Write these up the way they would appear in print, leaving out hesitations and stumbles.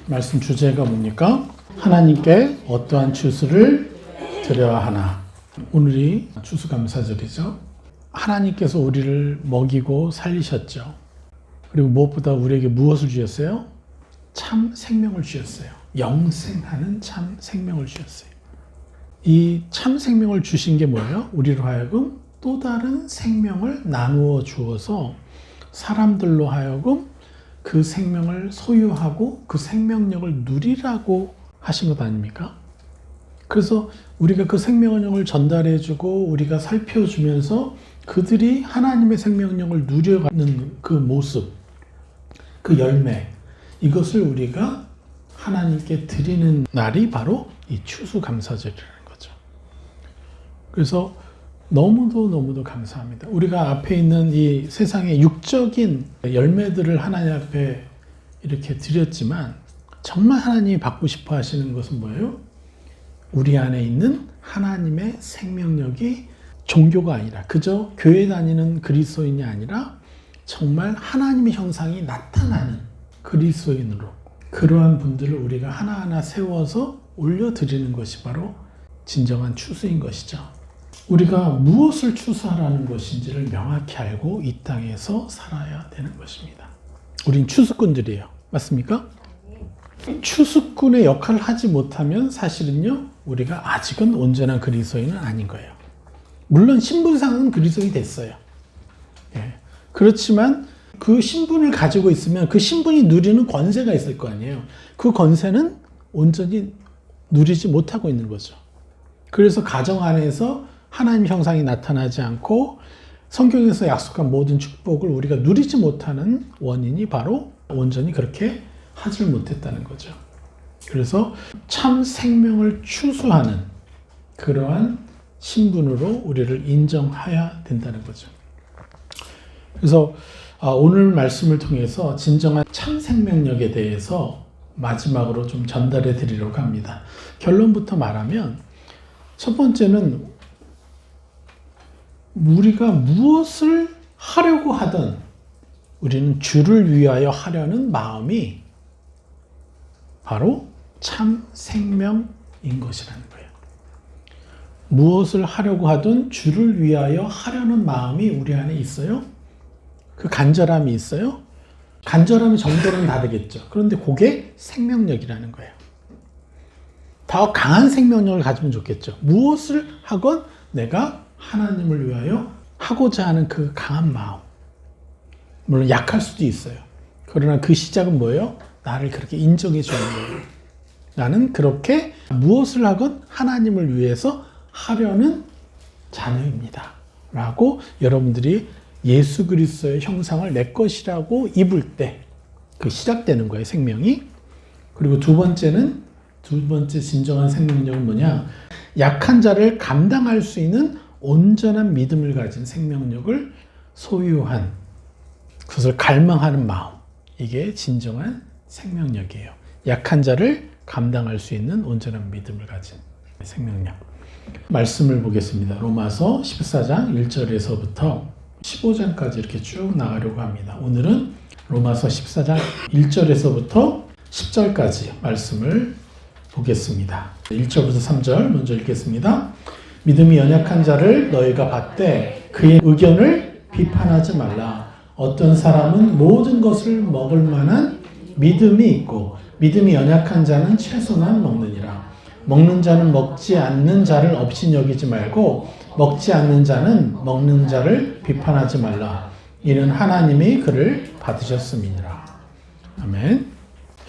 말씀 주제가 뭡니까? 하나님께 어떠한 추수를 드려야 하나. 오늘이 추수감사절이죠. 하나님께서 우리를 먹이고 살리셨죠. 그리고 무엇보다 우리에게 무엇을 주셨어요? 참 생명을 주셨어요. 영생하는 참 생명을 주셨어요. 이 참 생명을 주신 게 뭐예요? 우리로 하여금 또 다른 생명을 나누어 주어서 사람들로 하여금 그 생명을 소유하고 그 생명력을 누리라고 하신 것 아닙니까? 그래서 우리가 그 생명력을 전달해주고 우리가 살펴주면서 그들이 하나님의 생명력을 누려가는 그 모습, 그 열매, 이것을 우리가 하나님께 드리는 날이 바로 이 추수감사절이라는 거죠. 그래서 너무도 감사합니다. 우리가 앞에 있는 이 세상의 육적인 열매들을 하나님 앞에 이렇게 드렸지만 정말 하나님이 받고 싶어 하시는 것은 뭐예요? 우리 안에 있는 하나님의 생명력이 종교가 아니라 그저 교회 다니는 그리스도인이 아니라 정말 하나님의 형상이 나타나는 그리스도인으로 그러한 분들을 우리가 하나하나 세워서 올려드리는 것이 바로 진정한 추수인 것이죠. 우리가 무엇을 추수하라는 것인지를 명확히 알고 이 땅에서 살아야 되는 것입니다. 우린 추수꾼들이에요. 맞습니까? 추수꾼의 역할을 하지 못하면 사실은요, 우리가 아직은 온전한 그리스도인은 아닌 거예요. 물론 신분상은 그리스도인이 됐어요. 예. 그렇지만 그 신분을 가지고 있으면 그 신분이 누리는 권세가 있을 거 아니에요. 그 권세는 온전히 누리지 못하고 있는 거죠. 그래서 가정 안에서 하나님 형상이 나타나지 않고 성경에서 약속한 모든 축복을 우리가 누리지 못하는 원인이 바로 온전히 그렇게 하지를 못했다는 거죠. 그래서 참 생명을 추수하는 그러한 신분으로 우리를 인정해야 된다는 거죠. 그래서 오늘 말씀을 통해서 진정한 참 생명력에 대해서 마지막으로 좀 전달해 드리려고 합니다. 결론부터 말하면 첫 번째는 우리가 무엇을 하려고 하든 우리는 주를 위하여 하려는 마음이 바로 참 생명인 것이라는 거예요. 무엇을 하려고 하든 주를 위하여 하려는 마음이 우리 안에 있어요? 그 간절함이 있어요? 간절함의 정도는 다르겠죠. 그런데 그게 생명력이라는 거예요. 더 강한 생명력을 가지면 좋겠죠. 무엇을 하건 내가 하나님을 위하여 하고자 하는 그 강한 마음. 물론 약할 수도 있어요. 그러나 그 시작은 뭐예요? 나를 그렇게 인정해 주는 거예요. 나는 그렇게 무엇을 하건 하나님을 위해서 하려는 자녀입니다. 라고 여러분들이 예수 그리스도의 형상을 내 것이라고 입을 때 그 시작되는 거예요, 생명이. 그리고 두 번째 진정한 생명력은 뭐냐? 약한 자를 감당할 수 있는 온전한 믿음을 가진 생명력을 소유한 그것을 갈망하는 마음. 이게 진정한 생명력이에요. 약한 자를 감당할 수 있는 온전한 믿음을 가진 생명력. 말씀을 보겠습니다. 로마서 14장 1절에서부터 15장까지 이렇게 쭉 나가려고 합니다. 오늘은 로마서 14장 1절에서부터 10절까지 말씀을 보겠습니다. 1절부터 3절 먼저 읽겠습니다. 믿음이 연약한 자를 너희가 받되 그의 의견을 비판하지 말라. 어떤 사람은 모든 것을 먹을 만한 믿음이 있고 믿음이 연약한 자는 채소만 먹느니라. 먹는 자는 먹지 않는 자를 업신 여기지 말고 먹지 않는 자는 먹는 자를 비판하지 말라. 이는 하나님이 그를 받으셨음이니라. 아멘.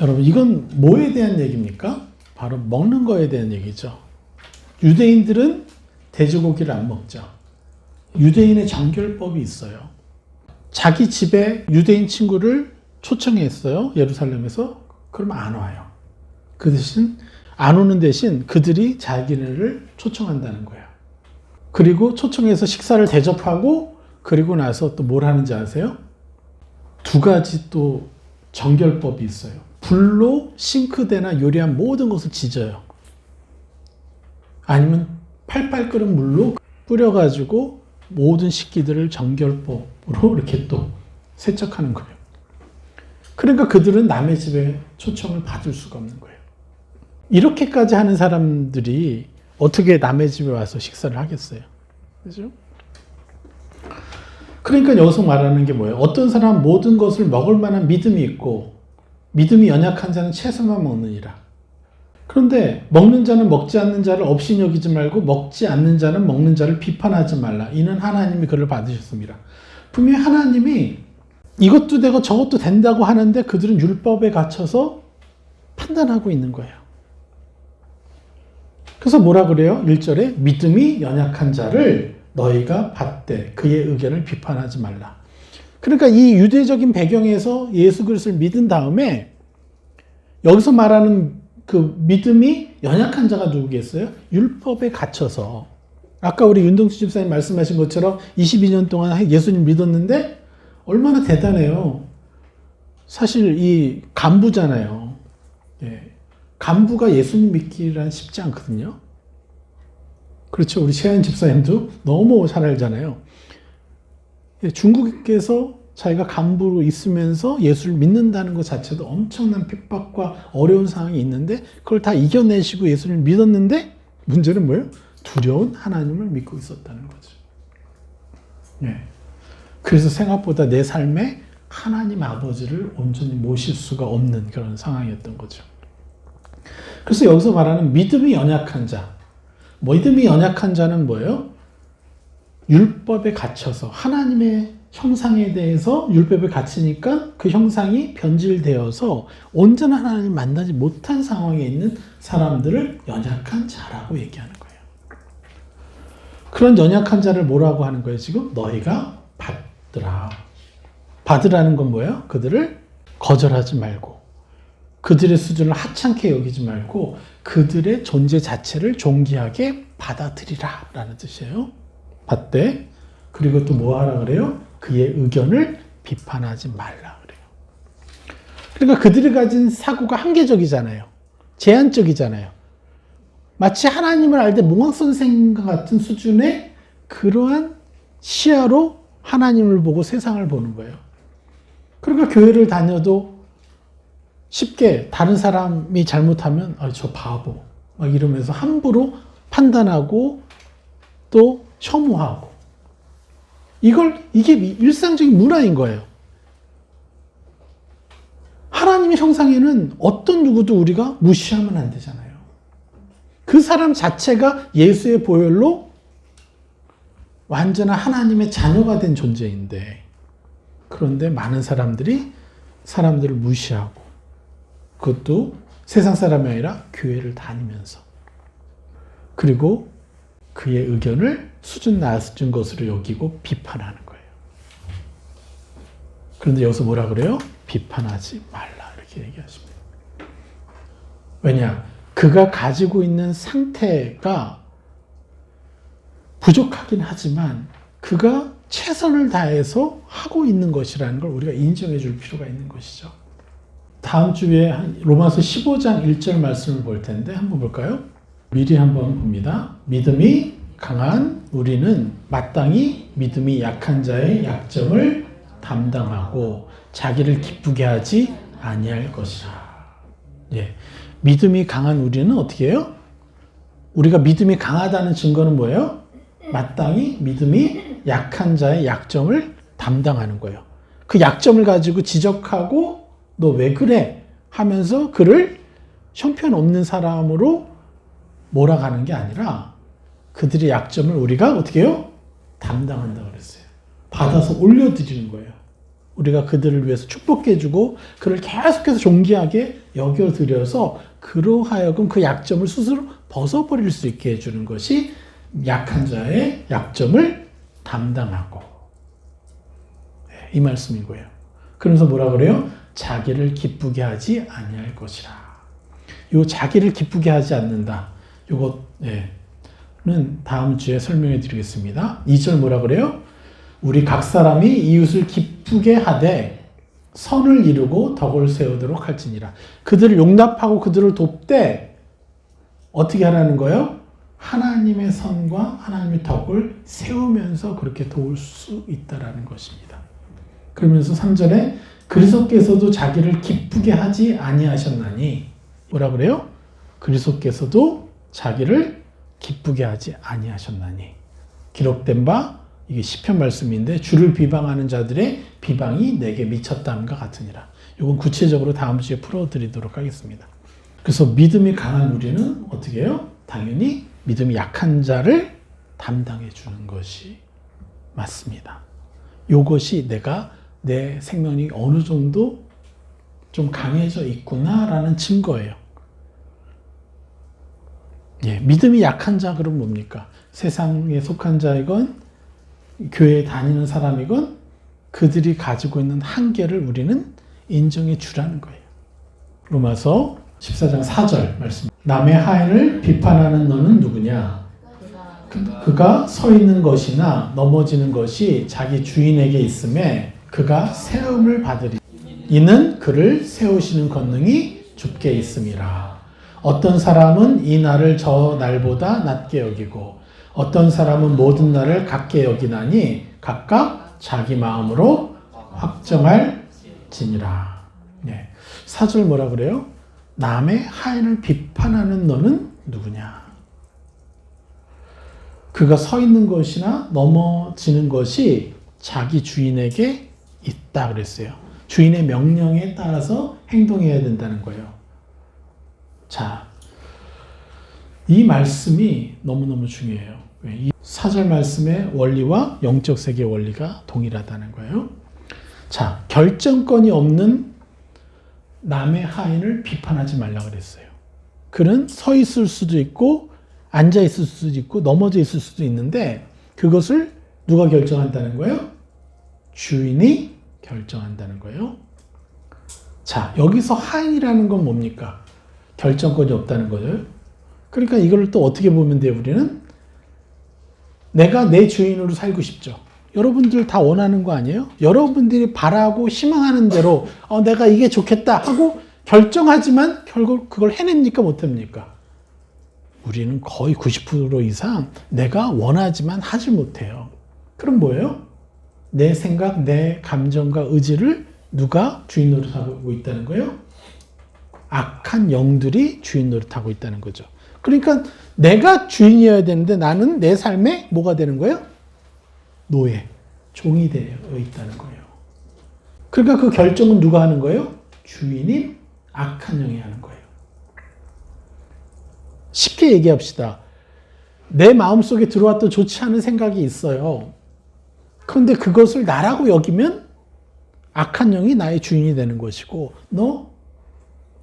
여러분, 이건 뭐에 대한 얘기입니까? 바로 먹는 거에 대한 얘기죠. 유대인들은 돼지고기를 안 먹죠. 유대인의 정결법이 있어요. 자기 집에 유대인 친구를 초청했어요. 예루살렘에서. 그러면 안 와요. 그 대신 안 오는 대신 그들이 자기네를 초청한다는 거예요. 그리고 초청해서 식사를 대접하고 그리고 나서 또 뭘 하는지 아세요? 두 가지 또 정결법이 있어요. 불로 싱크대나 요리한 모든 것을 지져요. 아니면 팔팔 끓은 물로 뿌려가지고 모든 식기들을 정결법으로 이렇게 또 세척하는 거예요. 그러니까 그들은 남의 집에 초청을 받을 수가 없는 거예요. 이렇게까지 하는 사람들이 어떻게 남의 집에 와서 식사를 하겠어요? 그죠? 그러니까 여기서 말하는 게 뭐예요? 어떤 사람은 모든 것을 먹을 만한 믿음이 있고 믿음이 연약한 자는 채소만 먹느니라. 그런데 먹는 자는 먹지 않는 자를 없이 여기지 말고 먹지 않는 자는 먹는 자를 비판하지 말라. 이는 하나님이 그를 받으셨습니다. 분명히 하나님이 이것도 되고 저것도 된다고 하는데 그들은 율법에 갇혀서 판단하고 있는 거예요. 그래서 뭐라 그래요? 1절에 믿음이 연약한 자를 너희가 받되 그의 의견을 비판하지 말라. 그러니까 이 유대적인 배경에서 예수 그리스도를 믿은 다음에 여기서 말하는 그 믿음이 연약한 자가 누구겠어요? 율법에 갇혀서. 아까 우리 윤동수 집사님 말씀하신 것처럼 22년 동안 예수님 믿었는데 얼마나 대단해요. 사실 이 간부잖아요. 예. 간부가 예수님 믿기란 쉽지 않거든요. 그렇죠. 우리 최한 집사님도 너무 잘 알잖아요. 예, 중국에서 자기가 간부로 있으면서 예수를 믿는다는 것 자체도 엄청난 핍박과 어려운 상황이 있는데 그걸 다 이겨내시고 예수를 믿었는데 문제는 뭐예요? 두려운 하나님을 믿고 있었다는 거죠. 예. 그래서 생각보다 내 삶에 하나님 아버지를 온전히 모실 수가 없는 그런 상황이었던 거죠. 그래서 여기서 말하는 믿음이 연약한 자. 믿음이 연약한 자는 뭐예요? 율법에 갇혀서 하나님의 형상에 대해서 율법에 갇히니까 그 형상이 변질되어서 온전한 하나님을 만나지 못한 상황에 있는 사람들을 연약한 자라고 얘기하는 거예요. 그런 연약한 자를 뭐라고 하는 거예요? 지금 너희가 받으라. 받으라는 건 뭐예요? 그들을 거절하지 말고 그들의 수준을 하찮게 여기지 말고 그들의 존재 자체를 존귀하게 받아들이라 라는 뜻이에요. 받되 그리고 또 뭐 하라 그래요? 그의 의견을 비판하지 말라 그래요. 그러니까 그들이 가진 사고가 한계적이잖아요. 제한적이잖아요. 마치 하나님을 알 때 몽학선생과 같은 수준의 그러한 시야로 하나님을 보고 세상을 보는 거예요. 그러니까 교회를 다녀도 쉽게 다른 사람이 잘못하면 저 바보 막 이러면서 함부로 판단하고 또 혐오하고 이게 일상적인 문화인 거예요. 하나님의 형상에는 어떤 누구도 우리가 무시하면 안 되잖아요. 그 사람 자체가 예수의 보혈로 완전한 하나님의 자녀가 된 존재인데 그런데 많은 사람들이 사람들을 무시하고 그것도 세상 사람이 아니라 교회를 다니면서 그리고 그의 의견을 수준 낮은 것으로 여기고 비판하는 거예요. 그런데 여기서 뭐라 그래요? 비판하지 말라 이렇게 얘기하십니다. 왜냐? 그가 가지고 있는 상태가 부족하긴 하지만 그가 최선을 다해서 하고 있는 것이라는 걸 우리가 인정해 줄 필요가 있는 것이죠. 다음 주에 로마서 15장 1절 말씀을 볼 텐데 한번 볼까요? 미리 한번 봅니다. 믿음이 강한 우리는 마땅히 믿음이 약한 자의 약점을 담당하고 자기를 기쁘게 하지 아니할 것이라. 예. 믿음이 강한 우리는 어떻게 해요? 우리가 믿음이 강하다는 증거는 뭐예요? 마땅히 믿음이 약한 자의 약점을 담당하는 거예요. 그 약점을 가지고 지적하고 너 왜 그래? 하면서 그를 형편없는 사람으로 몰아가는 게 아니라 그들의 약점을 우리가 어떻게 해요? 담당한다고 그랬어요. 받아서 올려드리는 거예요. 우리가 그들을 위해서 축복해주고 그를 계속해서 존귀하게 여겨드려서 그로 하여금 그 약점을 스스로 벗어버릴 수 있게 해주는 것이 약한 자의 약점을 담당하고 이 말씀인 거예요. 그러면서 뭐라 그래요? 자기를 기쁘게 하지 아니할 것이라. 요 자기를 기쁘게 하지 않는다. 요거는 다음 주에 설명해 드리겠습니다. 2절 뭐라 그래요? 우리 각 사람이 이웃을 기쁘게 하되 선을 이루고 덕을 세우도록 할지니라. 그들을 용납하고 그들을 돕되 어떻게 하라는 거예요? 하나님의 선과 하나님의 덕을 세우면서 그렇게 도울 수 있다라는 것입니다. 그러면서 3절에 그리스도께서도 자기를 기쁘게 하지 아니하셨나니 뭐라 그래요? 그리스도께서도 자기를 기쁘게 하지 아니하셨나니 기록된 바 이게 시편 말씀인데 주를 비방하는 자들의 비방이 내게 미쳤다함과 같으니라. 이건 구체적으로 다음 주에 풀어드리도록 하겠습니다. 그래서 믿음이 강한 우리는 어떻게 해요? 당연히 믿음이 약한 자를 담당해 주는 것이 맞습니다. 이것이 내가 내 생명이 어느 정도 좀 강해져 있구나라는 증거예요. 예, 믿음이 약한 자 그럼 뭡니까? 세상에 속한 자이건 교회에 다니는 사람이건 그들이 가지고 있는 한계를 우리는 인정해 주라는 거예요. 로마서 14장 4절 말씀. 남의 하인을 비판하는 너는 누구냐? 그가 서 있는 것이나 넘어지는 것이 자기 주인에게 있음에 그가 세움을 받으리. 이는 그를 세우시는 권능이 주께 있음이라. 어떤 사람은 이 날을 저 날보다 낮게 여기고 어떤 사람은 모든 날을 같게 여기나니 각각 자기 마음으로 확정할지니라. 네. 4절 뭐라 그래요? 남의 하인을 비판하는 너는 누구냐? 그가 서 있는 것이나 넘어지는 것이 자기 주인에게 있다 그랬어요. 주인의 명령에 따라서 행동해야 된다는 거예요. 자, 이 말씀이 너무너무 중요해요. 이 4절 말씀의 원리와 영적 세계의 원리가 동일하다는 거예요. 자, 결정권이 없는 남의 하인을 비판하지 말라 그랬어요. 그는 서 있을 수도 있고 앉아 있을 수도 있고 넘어져 있을 수도 있는데 그것을 누가 결정한다는 거예요? 주인이 결정한다는 거예요. 자, 여기서 하인이라는 건 뭡니까? 결정권이 없다는 거죠. 그러니까 이걸 또 어떻게 보면 돼요, 우리는? 내가 내 주인으로 살고 싶죠. 여러분들 다 원하는 거 아니에요? 여러분들이 바라고 희망하는 대로 내가 이게 좋겠다 하고 결정하지만 결국 그걸 해냅니까? 못합니까? 우리는 거의 90% 이상 내가 원하지만 하지 못해요. 그럼 뭐예요? 내 생각, 내 감정과 의지를 누가 주인 노릇하고 있다는 거예요? 악한 영들이 주인 노릇하고 있다는 거죠. 그러니까 내가 주인이어야 되는데 나는 내 삶에 뭐가 되는 거예요? 노예, 종이 되어 있다는 거예요. 그러니까 그 결정은 누가 하는 거예요? 주인인 악한 영이 하는 거예요. 쉽게 얘기합시다. 내 마음속에 들어왔던 좋지 않은 생각이 있어요. 그런데 그것을 나라고 여기면 악한 영이 나의 주인이 되는 것이고 너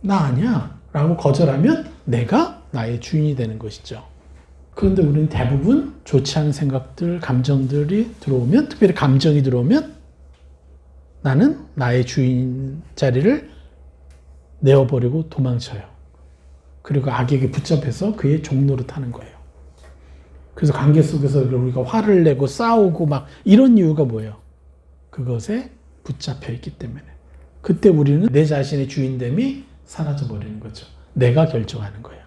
나 아니야 라고 거절하면 내가 나의 주인이 되는 것이죠. 그런데 우리는 대부분 좋지 않은 생각들, 감정들이 들어오면, 특별히 감정이 들어오면 나는 나의 주인 자리를 내어버리고 도망쳐요. 그리고 악에게 붙잡혀서 그의 종노릇 하는 거예요. 그래서 관계 속에서 우리가 화를 내고 싸우고 막 이런 이유가 뭐예요? 그것에 붙잡혀 있기 때문에. 그때 우리는 내 자신의 주인됨이 사라져버리는 거죠. 내가 결정하는 거예요.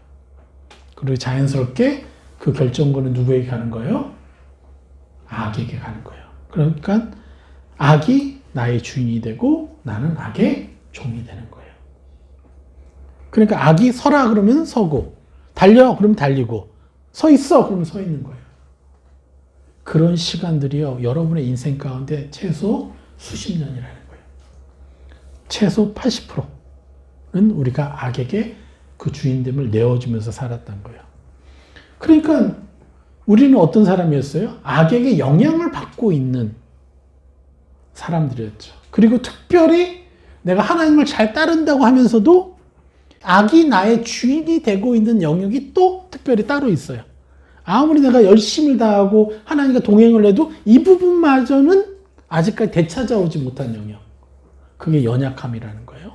그리고 자연스럽게 그 결정권은 누구에게 가는 거예요? 악에게 가는 거예요. 그러니까 악이 나의 주인이 되고 나는 악의 종이 되는 거예요. 그러니까 악이 서라 그러면 서고 달려 그러면 달리고 서 있어 그러면 서 있는 거예요. 그런 시간들이요. 여러분의 인생 가운데 최소 수십 년이라는 거예요. 최소 80%는 우리가 악에게 그 주인됨을 내어주면서 살았던 거예요. 그러니까 우리는 어떤 사람이었어요? 악에게 영향을 받고 있는 사람들이었죠. 그리고 특별히 내가 하나님을 잘 따른다고 하면서도 악이 나의 주인이 되고 있는 영역이 또 특별히 따로 있어요. 아무리 내가 열심을 다하고 하나님과 동행을 해도 이 부분마저는 아직까지 되찾아오지 못한 영역. 그게 연약함이라는 거예요.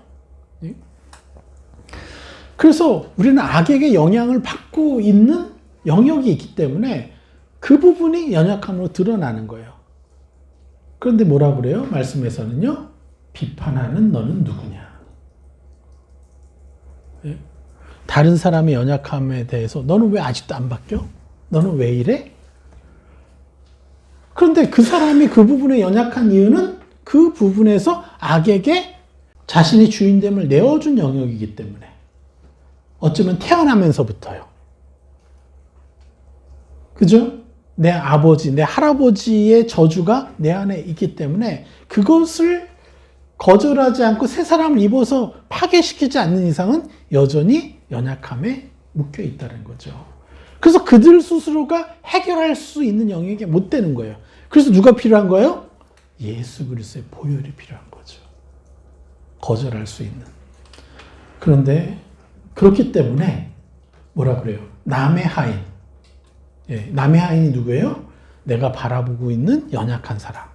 그래서 우리는 악에게 영향을 받고 있는 영역이 있기 때문에 그 부분이 연약함으로 드러나는 거예요. 그런데 뭐라 그래요? 말씀에서는요. 비판하는 너는 누구냐? 다른 사람의 연약함에 대해서 너는 왜 아직도 안 바뀌어? 너는 왜 이래? 그런데 그 사람이 그 부분에 연약한 이유는 그 그 부분에서 악에게 자신의 주인됨을 내어준 영역이기 때문에 어쩌면 태어나면서부터요. 그죠? 내 아버지, 내 할아버지의 저주가 내 안에 있기 때문에 그것을 거절하지 않고 새 사람을 입어서 파괴시키지 않는 이상은 여전히 연약함에 묶여 있다는 거죠. 그래서 그들 스스로가 해결할 수 있는 영역에 못 되는 거예요. 그래서 누가 필요한 거예요? 예수 그리스도의 보혈이 필요한 거죠. 거절할 수 있는. 그런데 그렇기 때문에 뭐라 그래요? 남의 하인. 예, 남의 하인이 누구예요? 내가 바라보고 있는 연약한 사람.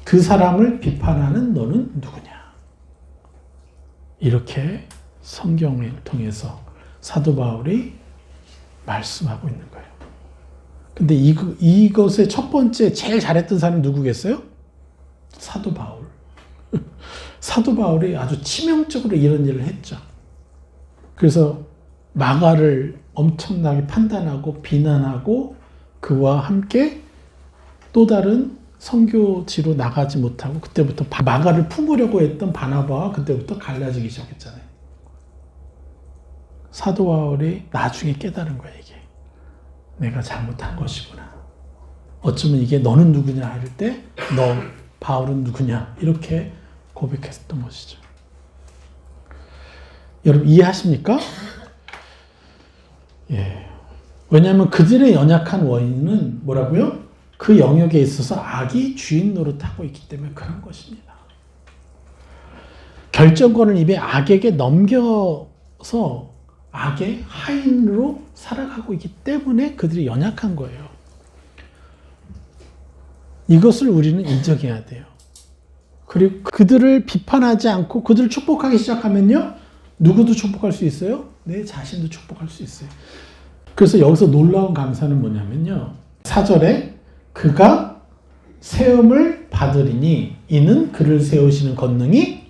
그 사람을 비판하는 너는 누구냐? 이렇게 성경을 통해서 사도 바울이 말씀하고 있는 거예요. 근데 이것의 첫 번째 제일 잘했던 사람이 누구겠어요? 사도 바울. 사도 바울이 아주 치명적으로 이런 일을 했죠. 그래서 마가를 엄청나게 판단하고 비난하고 그와 함께 또 다른 선교지로 나가지 못하고 그때부터 마가를 품으려고 했던 바나바와 그때부터 갈라지기 시작했잖아요. 사도 바울이 나중에 깨달은 거야, 이게. 내가 잘못한 것이구나. 어쩌면 이게 너는 누구냐 할 때 너 바울은 누구냐 이렇게 고백했던 것이죠. 여러분 이해하십니까? 예. 왜냐하면 그들의 연약한 원인은 뭐라고요? 그 영역에 있어서 악이 주인 노릇하고 있기 때문에 그런 것입니다. 결정권을 입에 악에게 넘겨서 악의 하인으로 살아가고 있기 때문에 그들이 연약한 거예요. 이것을 우리는 인정해야 돼요. 그리고 그들을 비판하지 않고 그들을 축복하기 시작하면요. 누구도 축복할 수 있어요? 내 자신도 축복할 수 있어요. 그래서 여기서 놀라운 감사는 뭐냐면요. 4절에 그가 세움을 받으리니 이는 그를 세우시는 권능이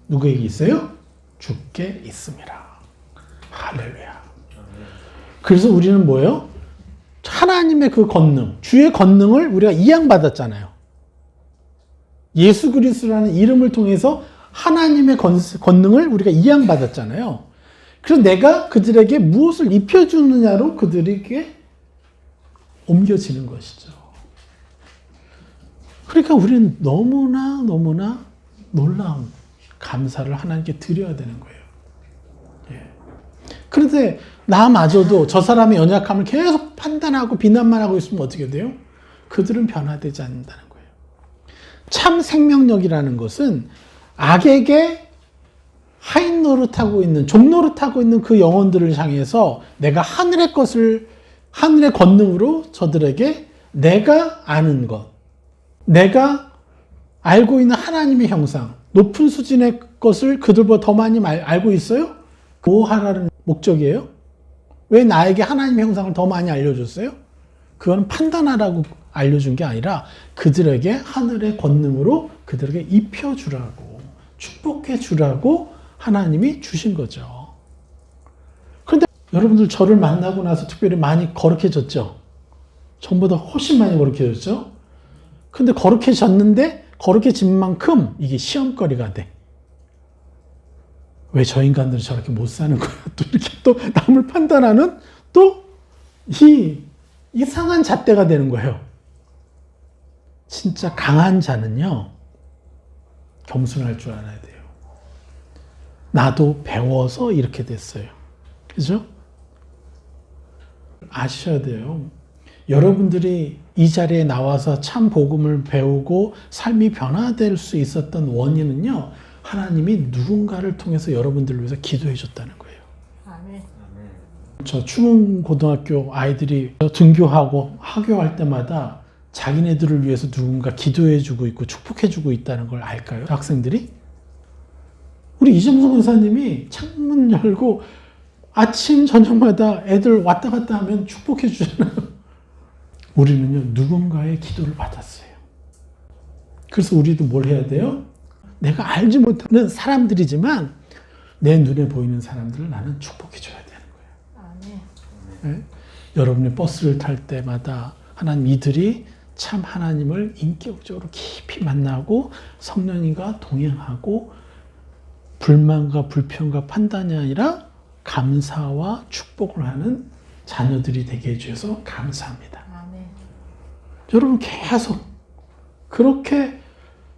누구에게 있어요? 주께 있음이라. 할렐루야. 그래서 우리는 뭐예요? 하나님의 그 권능, 주의 권능을 우리가 이양받았잖아요. 예수 그리스도라는 이름을 통해서 하나님의 권능을 우리가 이양받았잖아요. 그래서 내가 그들에게 무엇을 입혀주느냐로 그들에게 옮겨지는 것이죠. 그러니까 우리는 너무나 놀라운 감사를 하나님께 드려야 되는 거예요. 예. 그런데 나마저도 저 사람의 연약함을 계속 판단하고 비난만 하고 있으면 어떻게 돼요? 그들은 변화되지 않는다는 거예요. 참 생명력이라는 것은 악에게 하인 노릇하고 있는, 종 노릇하고 있는 그 영혼들을 향해서 내가 하늘의 권능으로 저들에게 내가 아는 것, 내가 알고 있는 하나님의 형상, 높은 수준의 것을 그들보다 더 많이 알고 있어요? 뭐 하라는 목적이에요? 왜 나에게 하나님의 형상을 더 많이 알려줬어요? 그건 판단하라고 알려준 게 아니라 그들에게 하늘의 권능으로 그들에게 입혀주라고, 축복해주라고 하나님이 주신 거죠. 그런데 여러분들 저를 만나고 나서 특별히 많이 거룩해졌죠? 전보다 훨씬 많이 거룩해졌죠? 근데 거룩해졌는데 거룩해진 만큼 이게 시험거리가 돼. 왜 저 인간들은 저렇게 못 사는 거야? 또 이렇게 또 남을 판단하는 또 이 이상한 잣대가 되는 거예요. 진짜 강한 자는요, 겸손할 줄 알아야 돼요. 나도 배워서 이렇게 됐어요. 그죠? 아셔야 돼요. 여러분들이 이 자리에 나와서 참 복음을 배우고 삶이 변화될 수 있었던 원인은요, 하나님이 누군가를 통해서 여러분들을 위해서 기도해 줬다는 거예요. 아멘. 저 중고등학교 아이들이 등교하고 하교할 때마다 자기네들을 위해서 누군가 기도해 주고 있고 축복해 주고 있다는 걸 알까요? 학생들이? 우리 이정성 권사님이 창문 열고 아침 저녁마다 애들 왔다 갔다 하면 축복해 주잖아요. 우리는요, 누군가의 기도를 받았어요. 그래서 우리도 뭘 해야 돼요? 내가 알지 못하는 사람들이지만 내 눈에 보이는 사람들을 나는 축복해 줘야 되는 거예요. 네? 여러분이 버스를 탈 때마다 하나님 이들이 참 하나님을 인격적으로 깊이 만나고 성령님과 동행하고 불만과 불평과 판단이 아니라 감사와 축복을 하는 자녀들이 되게 해주셔서 감사합니다. 아멘. 여러분 계속 그렇게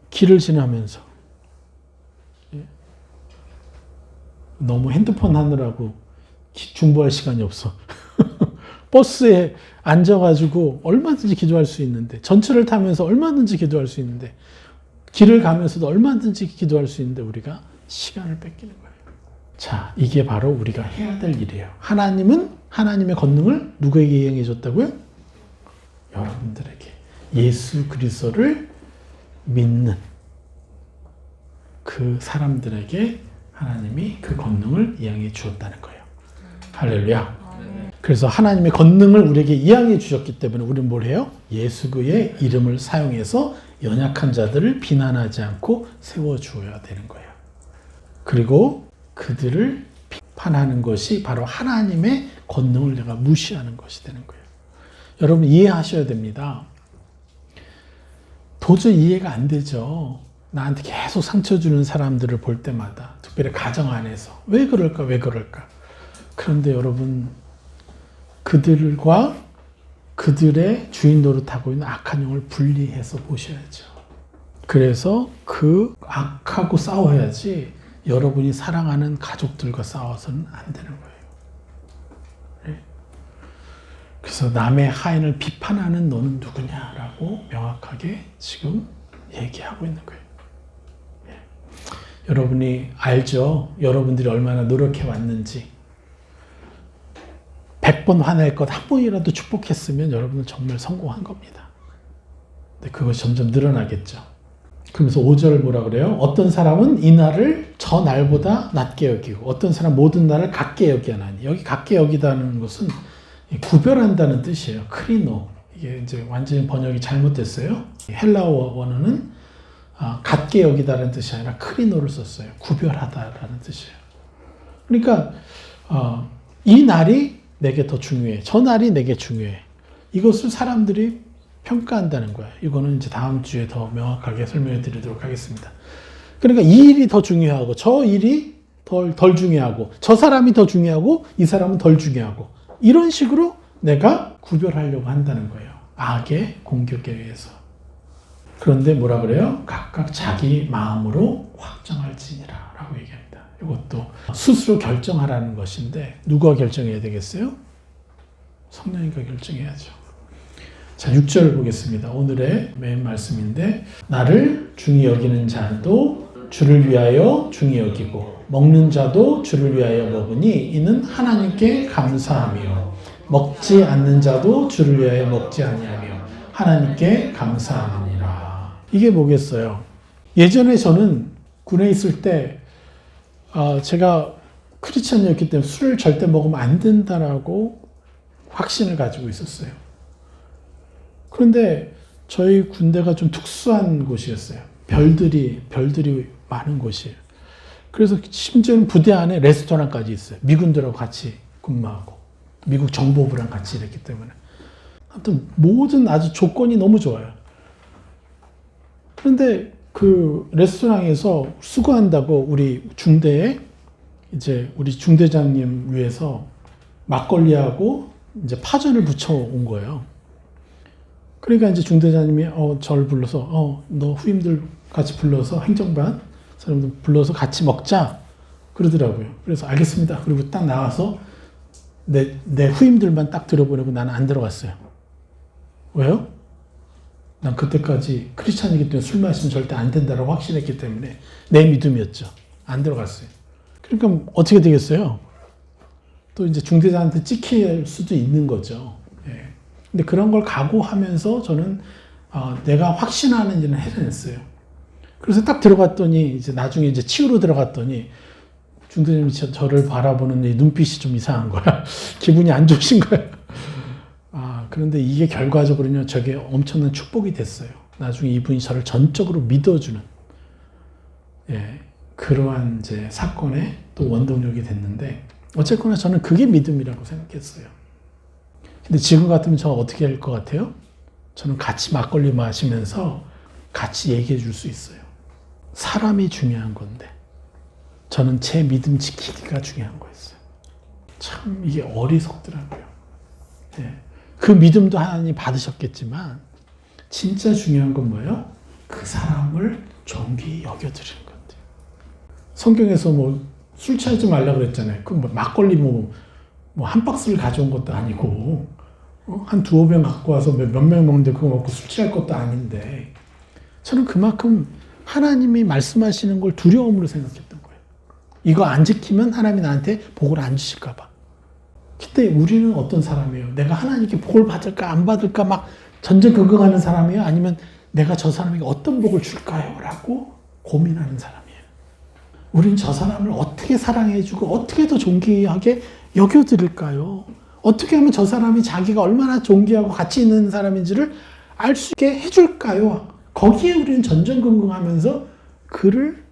길을 지나면서 너무 핸드폰 하느라고 중보할 시간이 없어. 버스에 앉아가지고 얼마든지 기도할 수 있는데, 전철을 타면서 얼마든지 기도할 수 있는데, 길을 가면서도 얼마든지 기도할 수 있는데 우리가 시간을 뺏기는 거예요. 자, 이게 바로 우리가 해야 될 일이에요. 하나님은 하나님의 권능을 누구에게 이행해 줬다고요? 여러분들에게. 예수 그리스도를 믿는 그 사람들에게 하나님이 그 권능을 이양해 주었다는 거예요. 할렐루야. 그래서 하나님의 권능을 우리에게 이양해 주셨기 때문에 우리는 뭘 해요? 예수 그의 이름을 사용해서 연약한 자들을 비난하지 않고 세워주어야 되는 거예요. 그리고 그들을 비판하는 것이 바로 하나님의 권능을 내가 무시하는 것이 되는 거예요. 여러분 이해하셔야 됩니다. 도저히 이해가 안 되죠. 나한테 계속 상처 주는 사람들을 볼 때마다, 특별히 가정 안에서 왜 그럴까 왜 그럴까. 그런데 여러분 그들과 그들의 주인 노릇하고 있는 악한 영을 분리해서 보셔야죠. 그래서 그 악하고 싸워야지 여러분이 사랑하는 가족들과 싸워서는 안 되는 거예요. 네? 그래서 남의 하인을 비판하는 너는 누구냐라고 명확하게 지금 얘기하고 있는 거예요. 네. 여러분이 알죠? 여러분들이 얼마나 노력해 왔는지. 100번 화낼 것 한 번이라도 축복했으면 여러분은 정말 성공한 겁니다. 근데 그것이 점점 늘어나겠죠. 그러면서 5절 뭐라 그래요? 어떤 사람은 이 날을 저 날보다 낮게 여기고 어떤 사람 모든 날을 같게 여기하나니. 여기 같게 여기다는 것은 구별한다는 뜻이에요. 크리노. 이게 이제 완전히 번역이 잘못됐어요. 헬라어 원어는 같게 여기다는 뜻이 아니라 크리노를 썼어요. 구별하다라는 뜻이에요. 그러니까 이 날이 내게 더 중요해. 저 날이 내게 중요해. 이것을 사람들이 평가한다는 거예요. 이거는 이제 다음 주에 더 명확하게 설명해 드리도록 하겠습니다. 그러니까 이 일이 더 중요하고 저 일이 덜 중요하고 저 사람이 더 중요하고 이 사람은 덜 중요하고 이런 식으로 내가 구별하려고 한다는 거예요. 악의 공격에 의해서. 그런데 뭐라 그래요? 각각 자기 마음으로 확정할지니라 라고 얘기합니다. 이것도 스스로 결정하라는 것인데 누가 결정해야 되겠어요? 성령이가 결정해야죠. 자, 6절 보겠습니다. 오늘의 메인 말씀인데 나를 중히 여기는 자도 주를 위하여 중히 여기고 먹는 자도 주를 위하여 먹으니 이는 하나님께 감사하며 먹지 않는 자도 주를 위하여 먹지 아니하며 하나님께 감사하느니라. 이게 뭐겠어요? 예전에 저는 군에 있을 때 제가 크리스찬이었기 때문에 술을 절대 먹으면 안 된다라고 확신을 가지고 있었어요. 그런데 저희 군대가 좀 특수한 곳이었어요. 별들이 많은 곳이에요. 그래서 심지어는 부대 안에 레스토랑까지 있어요. 미군들하고 같이 근무하고 미국 정보부랑 같이 일했기 때문에. 아무튼 모든 아주 조건이 너무 좋아요. 그런데 그 레스토랑에서 수고한다고 우리 중대에 이제 우리 중대장님 위해서 막걸리하고 이제 파전을 붙여 온 거예요. 그러니까 이제 중대장님이 저를 불러서 너 후임들 같이 불러서 행정반 사람들 불러서 같이 먹자 그러더라고요. 그래서 알겠습니다. 그리고 딱 나와서 내 후임들만 딱 들어보내고 나는 안 들어갔어요. 왜요? 난 그때까지 크리스찬이기 때문에 술 마시면 절대 안 된다라고 확신했기 때문에 내 믿음이었죠. 안 들어갔어요. 그러니까 어떻게 되겠어요? 또 이제 중대장한테 찍힐 수도 있는 거죠. 예. 근데 그런 걸 각오하면서 저는 내가 확신하는 일은 해냈어요. 그래서 딱 들어갔더니 이제 나중에 이제 치우러 들어갔더니 중대장님이 저를 바라보는 이 눈빛이 좀 이상한 거야. 기분이 안 좋으신 거야. 그런데 이게 결과적으로는 저게 엄청난 축복이 됐어요. 나중에 이분이 저를 전적으로 믿어주는 그러한 이제 사건의 또 원동력이 됐는데 어쨌거나 저는 그게 믿음이라고 생각했어요. 근데 지금 같으면 저 어떻게 할 것 같아요? 저는 같이 막걸리 마시면서 같이 얘기해 줄 수 있어요. 사람이 중요한 건데 저는 제 믿음 지키기가 중요한 거였어요. 참 이게 어리석더라고요. 네. 그 믿음도 하나님 받으셨겠지만 진짜 중요한 건 뭐예요? 그 사람을 존귀히 여겨드리는 건데. 성경에서 뭐 술 취하지 말라 그랬잖아요. 그 뭐 막걸리 뭐 한 박스를 가져온 것도 아니고 한 두어 병 갖고 와서 몇 명 먹는데 그거 먹고 술 취할 것도 아닌데 저는 그만큼 하나님이 말씀하시는 걸 두려움으로 생각했던 거예요. 이거 안 지키면 하나님이 나한테 복을 안 주실까 봐. 그때 우리는 어떤 사람이에요? 내가 하나님께 복을 받을까 안 받을까 막 전전긍긍하는 사람이에요? 아니면 내가 저 사람에게 어떤 복을 줄까요? 라고 고민하는 사람이에요. 우린 저 사람을 어떻게 사랑해주고 어떻게 더 존귀하게 여겨드릴까요? 어떻게 하면 저 사람이 자기가 얼마나 존귀하고 가치 있는 사람인지를 알 수 있게 해줄까요? 거기에 우리는 전전긍긍하면서 그를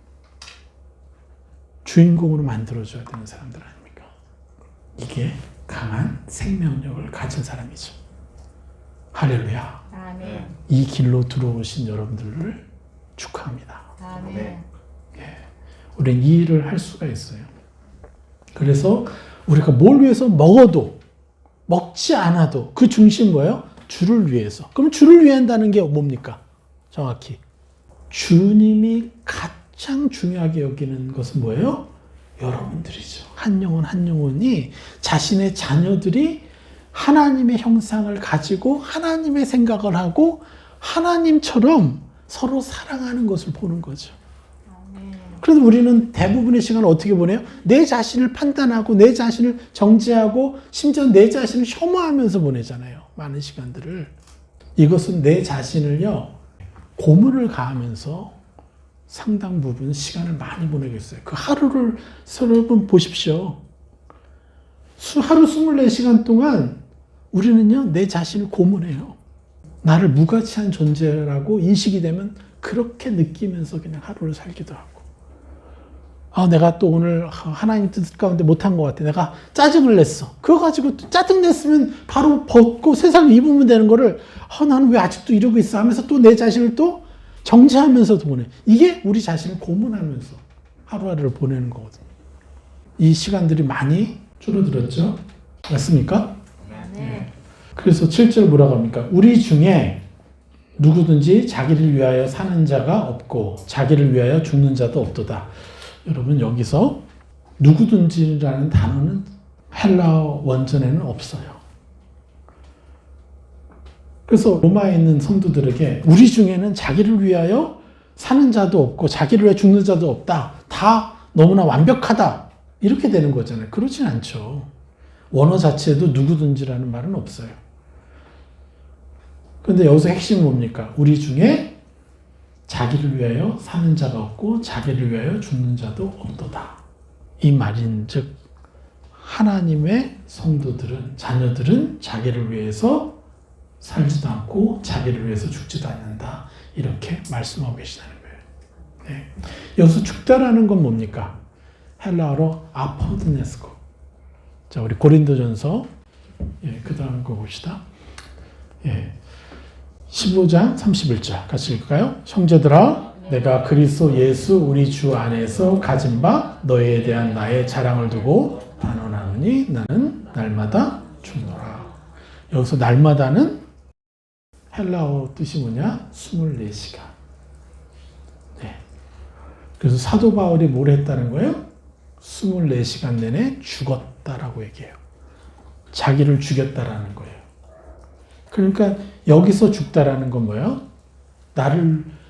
주인공으로 만들어줘야 되는 사람들 아닙니까? 이게 강한 생명력을 가진 사람이죠. 할렐루야. 아멘. 이 길로 들어오신 여러분들을 축하합니다. 아멘. 우리는 이 일을 할 수가 있어요. 그래서 우리가 뭘 위해서 먹어도 먹지 않아도 그 중심 뭐예요? 주를 위해서. 그럼 주를 위해 한다는 게 뭡니까? 정확히 주님이 가장 중요하게 여기는 것은 뭐예요? 여러분들이죠. 한 영혼 한 영혼이 자신의 자녀들이 하나님의 형상을 가지고 하나님의 생각을 하고 하나님처럼 서로 사랑하는 것을 보는 거죠. 그래서 우리는 대부분의 시간을 어떻게 보내요? 내 자신을 판단하고 내 자신을 정죄하고 심지어 내 자신을 혐오하면서 보내잖아요. 많은 시간들을. 이것은 내 자신을요. 고문을 가하면서 상당 부분 시간을 많이 보내고 있어요. 그 하루를 여러분 보십시오. 하루 24시간 동안 우리는요. 내 자신을 고문해요. 나를 무가치한 존재라고 인식이 되면 그렇게 느끼면서 그냥 하루를 살기도 하고. 내가 또 오늘 하나님 뜻 가운데 못한 것 같아. 내가 짜증을 냈어. 그거 가지고 짜증 냈으면 바로 벗고 세상을 입으면 되는 거를 나는 왜 아직도 이러고 있어 하면서 또 내 자신을 또 정죄하면서도 보내. 이게 우리 자신을 고문하면서 하루하루를 보내는 거거든요. 이 시간들이 많이 줄어들었죠? 맞습니까? 네. 그래서 7절 뭐라고 합니까? 우리 중에 누구든지 자기를 위하여 사는 자가 없고 자기를 위하여 죽는 자도 없도다. 여러분 여기서 누구든지라는 단어는 헬라어 원전에는 없어요. 그래서 로마에 있는 성도들에게 우리 중에는 자기를 위하여 사는 자도 없고 자기를 위해 죽는 자도 없다. 다 너무나 완벽하다. 이렇게 되는 거잖아요. 그렇진 않죠. 원어 자체에도 누구든지라는 말은 없어요. 그런데 여기서 핵심은 뭡니까? 우리 중에 자기를 위하여 사는 자가 없고 자기를 위하여 죽는 자도 없도다. 이 말인즉 하나님의 성도들은 자녀들은 자기를 위해서 살지도 않고 자기를 위해서 죽지도 않는다. 이렇게 말씀하고 계시다는 거예요. 네. 여기서 죽다라는 건 뭡니까? 헬라어로 아포드네스코. 자, 우리 고린도전서 그 다음 거 봅시다. 15장 31절 같이 읽을까요? 형제들아 내가 그리스도 예수 우리 주 안에서 가진 바 너희에 대한 나의 자랑을 두고 단언하노니 나는 날마다 죽노라. 여기서 날마다는 헬라어 뜻이 뭐냐? 24시간. 네. 그래서 사도 바울이 뭘 했다는 거예요? 24시간 내내 죽었다라고 얘기해요. 자기를 죽였다라는 거예요. 그러니까 여기서 죽다라는 건 뭐예요?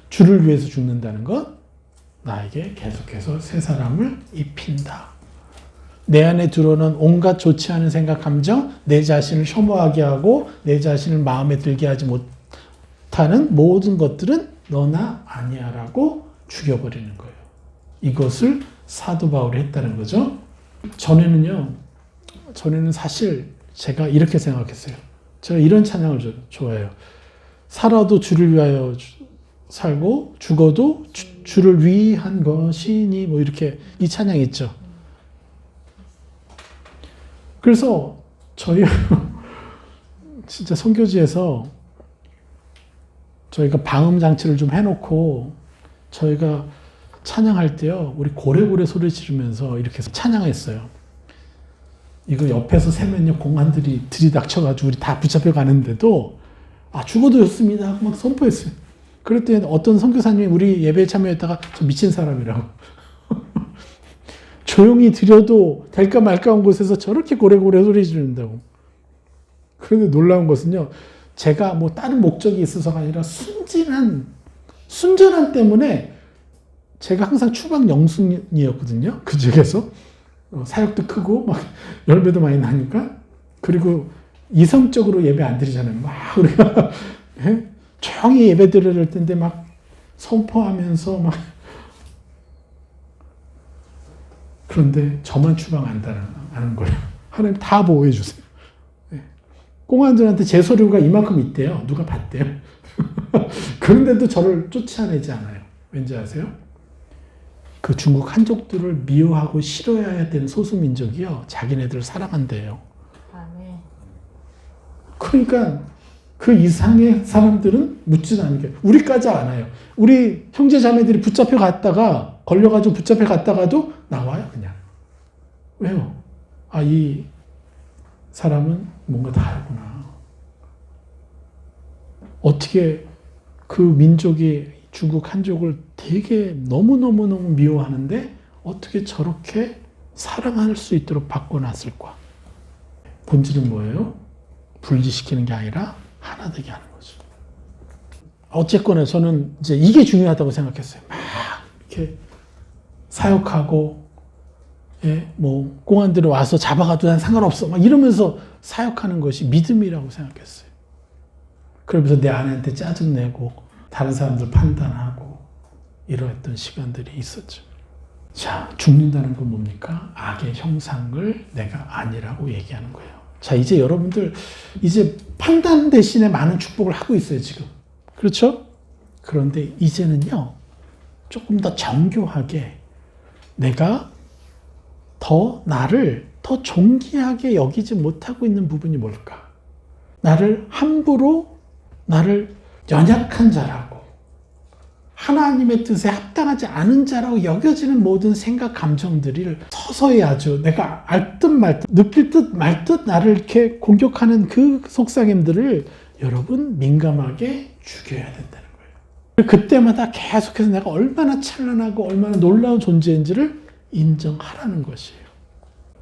주를 위해서 죽는다는 건 나에게 계속해서 새 사람을 입힌다. 내 안에 들어오는 온갖 좋지 않은 생각, 감정, 내 자신을 혐오하게 하고 내 자신을 마음에 들게 하지 못하는 모든 것들은 너나 아니야라고 죽여버리는 거예요. 이것을 사도 바울이 했다는 거죠. 전에는 사실 제가 이렇게 생각했어요. 제가 이런 찬양을 좋아해요. 살아도 주를 위하여 살고 죽어도 주를 위한 것이니 뭐 이렇게 이 찬양 있죠. 그래서 저희 진짜 선교지에서 저희가 방음 장치를 좀 해놓고 저희가 찬양할 때요, 우리 고래고래 소리 지르면서 이렇게 찬양했어요. 이거 옆에서 세면요, 공안들이 들이닥쳐가지고 우리 다 붙잡혀 가는데도 죽어도 좋습니다 하고 막 선포했어요. 그랬더니 어떤 선교사님이 우리 예배에 참여했다가 저 미친 사람이라고. 조용히 드려도 될까 말까 한 곳에서 저렇게 고래고래 소리 지른다고. 그런데 놀라운 것은요, 제가 뭐 다른 목적이 있어서가 아니라 순전함 때문에 제가 항상 추방 영순이었거든요. 그 지역에서. 사역도 크고 막 열매도 많이 나니까. 그리고 이성적으로 예배 안 드리잖아요. 막 우리가 조용히 예배 드려야 될 텐데 막 선포하면서 막. 그런데 저만 추방 안 하는 거예요. 하나님 다 보호해 주세요. 꽁안들한테 제 서류가 이만큼 있대요. 누가 봤대요. 그런데도 저를 쫓아내지 않아요. 왠지 아세요? 그 중국 한족들을 미워하고 싫어해야 되는 소수민족이요, 자기네들을 사랑한대요. 그러니까 그 이상의 사람들은 묻지 않는 게, 우리까지 않아요. 우리 형제 자매들이 붙잡혀 갔다가, 걸려가지고 붙잡혀 갔다가도 나와요, 그냥. 왜요? 이 사람은 뭔가 다르구나. 어떻게 그 민족이 중국 한족을 되게 너무너무너무 미워하는데 어떻게 저렇게 사랑할 수 있도록 바꿔놨을까? 본질은 뭐예요? 분리시키는 게 아니라 하나 되게 하는 거죠. 어쨌거나 저는 이제 이게 중요하다고 생각했어요. 막 이렇게 사역하고, 뭐 공안들이 와서 잡아가도 난 상관없어 막 이러면서 사역하는 것이 믿음이라고 생각했어요. 그러면서 내 아내한테 짜증내고 다른 사람들 판단하고 이러했던 시간들이 있었죠. 자, 죽는다는 건 뭡니까? 악의 형상을 내가 아니라고 얘기하는 거예요. 자, 이제 여러분들 이제 판단 대신에 많은 축복을 하고 있어요, 지금. 그렇죠? 그런데 이제는요, 조금 더 정교하게 내가 나를 더 존귀하게 여기지 못하고 있는 부분이 뭘까? 나를 함부로, 나를 연약한 자라고, 하나님의 뜻에 합당하지 않은 자라고 여겨지는 모든 생각, 감정들을 서서히 아주 내가 알 듯 말 듯, 느낄 듯 말 듯 나를 이렇게 공격하는 그 속삭임들을 여러분 민감하게 죽여야 된다는 거예요. 그때마다 계속해서 내가 얼마나 찬란하고 얼마나 놀라운 존재인지를 인정하라는 것이에요.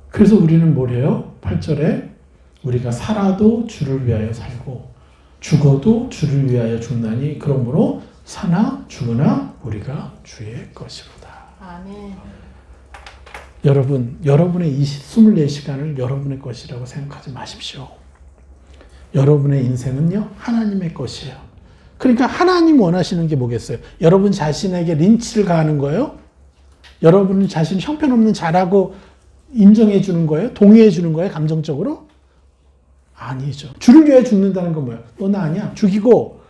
그래서 우리는 뭐래요? 8절에 우리가 살아도 주를 위하여 살고 죽어도 주를 위하여 죽나니 그러므로 사나 죽으나 우리가 주의 것이로다. 아멘. 여러분, 여러분의 이 24시간을 여러분의 것이라고 생각하지 마십시오. 여러분의 인생은요, 하나님의 것이에요. 그러니까 하나님 원하시는 게 뭐겠어요? 여러분 자신에게 린치를 가하는 거예요? 여러분 자신 형편없는 자라고 인정해 주는 거예요? 동의해 주는 거예요? 감정적으로? 아니죠. 주를 위해 죽는다는 건 뭐예요? 너 나 아니야. 죽이고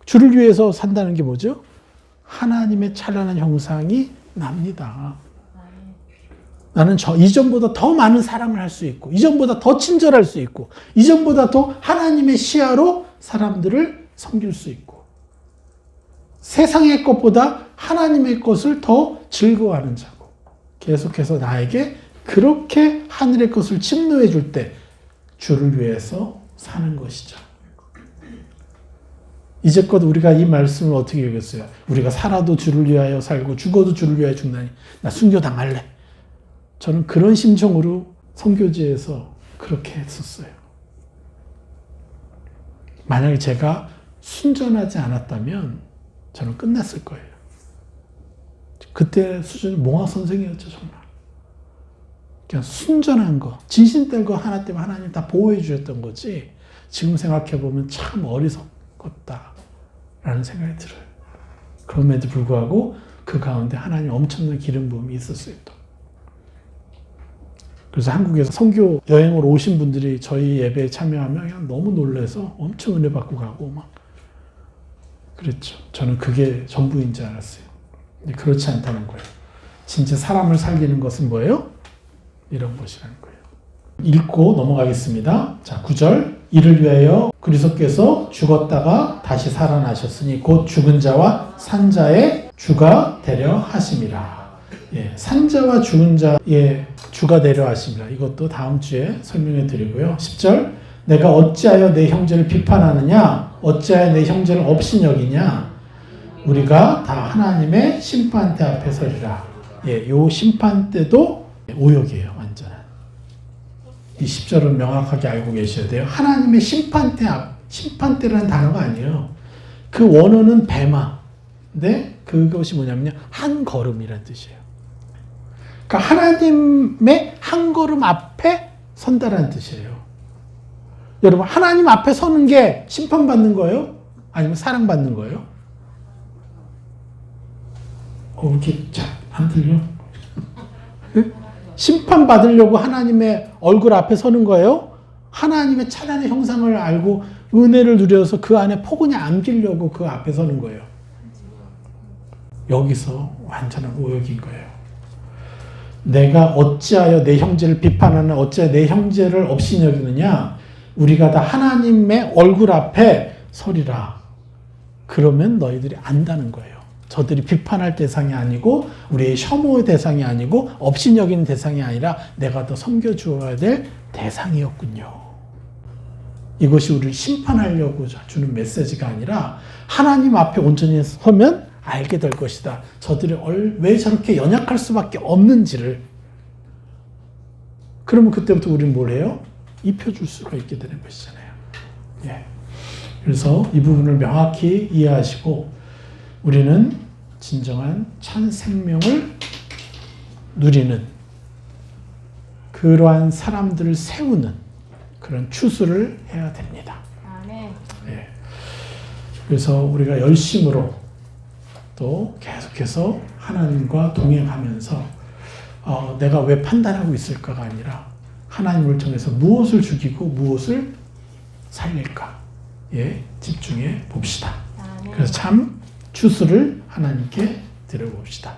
주를 위해서 산다는 게 뭐죠? 하나님의 찬란한 형상이 납니다. 나는 이전보다 더 많은 사랑을 할 수 있고, 이전보다 더 친절할 수 있고, 이전보다 더 하나님의 시야로 사람들을 섬길 수 있고, 세상의 것보다 하나님의 것을 더 즐거워하는 자고, 계속해서 나에게 그렇게 하늘의 것을 침노해 줄 때 주를 위해서 사는 것이죠. 이제껏 우리가 이 말씀을 어떻게 읽었어요? 우리가 살아도 주를 위하여 살고 죽어도 주를 위하여 죽나니 나 순교 당할래. 저는 그런 심정으로 선교지에서 그렇게 했었어요. 만약에 제가 순전하지 않았다면 저는 끝났을 거예요. 그때 수준이 몽학 선생이었죠, 정말. 그냥 순전한 거, 진심 뗀 거 하나 때문에 하나님 다 보호해 주셨던 거지, 지금 생각해보면 참 어리석었다라는 생각이 들어요. 그럼에도 불구하고 그 가운데 하나님 엄청난 기름 부음이 있었어요, 또. 그래서 한국에서 선교 여행으로 오신 분들이 저희 예배에 참여하면 그냥 너무 놀라서 엄청 은혜 받고 가고 막 그랬죠. 저는 그게 전부인 줄 알았어요. 근데 그렇지 않다는 거예요. 진짜 사람을 살리는 것은 뭐예요? 이런 것이라는 거예요. 읽고 넘어가겠습니다. 자, 9절. 이를 위하여 그리스도께서 죽었다가 다시 살아나셨으니 곧 죽은 자와 산 자의 주가 되려 하심이라. 예, 산 자와 죽은 자의 주가 되려 하심이라. 이것도 다음 주에 설명해 드리고요. 10절. 내가 어찌하여 내 형제를 비판하느냐? 어찌하여 내 형제를 업신여기냐? 우리가 다 하나님의 심판대 앞에 서리라. 예, 요 심판대도 오역이에요, 완전한. 이 10절은 명확하게 알고 계셔야 돼요. 하나님의 심판대 앞, 심판대라는 단어가 아니에요. 그 원어는 베마. 근데 그것이 뭐냐면요, 한 걸음이라는 뜻이에요. 그러니까 하나님의 한 걸음 앞에 선다라는 뜻이에요. 여러분, 하나님 앞에 서는 게 심판받는 거예요? 아니면 사랑받는 거예요? 이렇게 잘 안 들려? 심판받으려고 하나님의 얼굴 앞에 서는 거예요? 하나님의 찬란의 형상을 알고 은혜를 누려서 그 안에 포근히 안기려고 그 앞에 서는 거예요. 여기서 완전한 오역인 거예요. 내가 어찌하여 내 형제를 비판하나 어찌하여 내 형제를 업신여기느냐? 우리가 다 하나님의 얼굴 앞에 서리라. 그러면 너희들이 안다는 거예요. 저들이 비판할 대상이 아니고 우리의 혐오의 대상이 아니고 업신여기는 대상이 아니라 내가 더 섬겨주어야 될 대상이었군요. 이것이 우리를 심판하려고 주는 메시지가 아니라 하나님 앞에 온전히 서면 알게 될 것이다. 저들이 왜 저렇게 연약할 수밖에 없는지를. 그러면 그때부터 우리는 뭘 해요? 입혀줄 수가 있게 되는 것이잖아요. 예. 그래서 이 부분을 명확히 이해하시고 우리는 진정한 참 생명을 누리는 그러한 사람들을 세우는 그런 추수를 해야 됩니다. 아멘. 예. 그래서 우리가 열심으로 또 계속해서 하나님과 동행하면서 내가 왜 판단하고 있을까가 아니라 하나님을 통해서 무엇을 죽이고 무엇을 살릴까 집중해 봅시다. 아멘. 그래서 참 추수를 하나님께 드려봅시다.